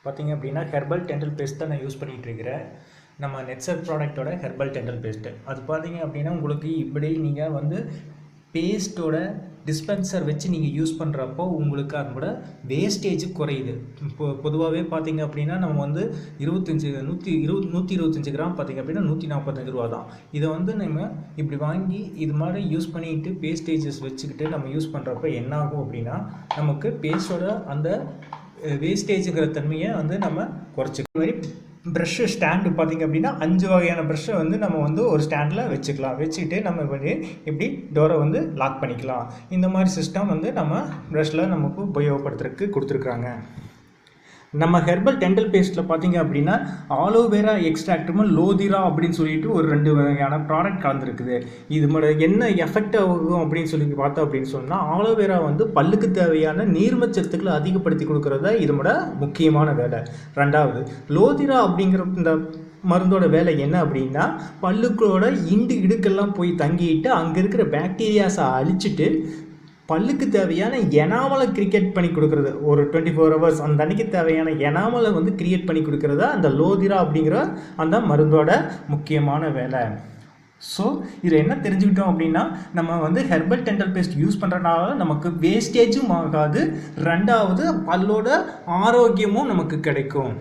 பார்த்தீங்க அப்படின்னா herbal dental paste தான் நான் யூஸ் பண்ணிகிட்டு இருக்கிறேன். நம்ம நெட்சர் ப்ராடக்ட்டோட ஹெர்பல் டென்டல் பேஸ்ட்டு. அது பார்த்தீங்க அப்படின்னா உங்களுக்கு இப்படி நீங்கள் வந்து பேஸ்ட்டோட டிஸ்பென்சர் வச்சு நீங்கள் யூஸ் பண்ணுறப்போ உங்களுக்கு அதோட வேஸ்டேஜ் குறையுது. பொதுவாகவே பார்த்தீங்க அப்படின்னா நம்ம வந்து 125 கிராம் பார்த்தீங்க அப்படின்னா 145 ரூபா தான். இதை வந்து நம்ம இப்படி வாங்கி இது மாதிரி யூஸ் பண்ணிட்டு பேஸ்டேஜஸ் வச்சுக்கிட்டு நம்ம யூஸ் பண்ணுறப்ப என்ன ஆகும் அப்படின்னா நமக்கு பேஸ்ட்டோட அந்த வேஸ்டேஜுங்கிற தன்மையை வந்து நம்ம குறைச்சிக்கலாம். மாதிரி ப்ரஷ்ஷு ஸ்டாண்டு பார்த்திங்க அப்படின்னா 5 வகையான ப்ரஷ்ஷை வந்து நம்ம வந்து ஒரு ஸ்டாண்டில் வச்சுக்கிட்டு நம்ம வந்து இப்படி டோரை வந்து லாக் பண்ணிக்கலாம். இந்த மாதிரி சிஸ்டம் வந்து நம்ம ப்ரஷ்ஷில் நமக்கு உபயோகப்படுத்துறதுக்கு கொடுத்துருக்குறாங்க. நம்ம ஹெர்பல் டென்டல் பேஸ்ட்டில் பார்த்தீங்க அப்படின்னா ஆலோவேரா எக்ஸ்ட்ராக்டும் லோதிரா அப்படின்னு சொல்லிட்டு ஒரு 2 வகையான ப்ராடக்ட் கலந்துருக்குது. இது என்ன எஃபெக்ட் ஆகும் அப்படின்னு சொல்லி பார்த்தோம் அப்படின்னு சொன்னால் ஆலோவேரா வந்து பல்லுக்கு தேவையான நீர்மச்சத்துக்களை அதிகப்படுத்தி கொடுக்குறத இதோட முக்கியமான வேலை. 2வது லோதிரா அப்படிங்கிற இந்த மருந்தோட வேலை என்ன அப்படின்னா பல்லுக்களோட இடுக்கெல்லாம் போய் தங்கிட்டு அங்கே இருக்கிற பாக்டீரியாஸை அழிச்சிட்டு பல்லுக்கு தேவையான எனாமலை கிரியேட் பண்ணி கொடுக்குறது. ஒரு 24 ஹவர்ஸ் அந்த அன்னைக்கு தேவையான எனாமலை வந்து கிரியேட் பண்ணி கொடுக்குறதா அந்த லோதிரா அப்படிங்கிற அந்த மருந்தோட முக்கியமான வேலை. ஸோ இதில் என்ன தெரிஞ்சுக்கிட்டோம் அப்படின்னா நம்ம வந்து ஹெர்பல் டென்டல் பேஸ்ட் யூஸ் பண்ணுறதுனால நமக்கு வேஸ்டேஜும் ஆகாது, 2வது பல்லோட ஆரோக்கியமும் நமக்கு கிடைக்கும்.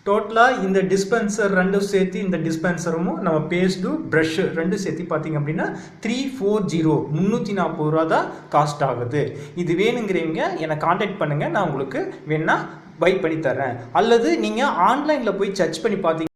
டோட்டலாக இந்த டிஸ்பென்சர் 2 சேர்த்து இந்த டிஸ்பென்சரும் நம்ம பேஸ்ட்டு ப்ரஷ்ஷு 2 சேர்த்து பார்த்திங்க அப்படின்னா 340 ரூபா தான் காஸ்ட் ஆகுது. இது வேணுங்கிறவங்க என்னை காண்டாக்ட் பண்ணுங்கள், நான் உங்களுக்கு வேணா பை பண்ணி தரேன். அல்லது நீங்கள் ஆன்லைனில் போய் சர்ச் பண்ணி பார்த்தீங்க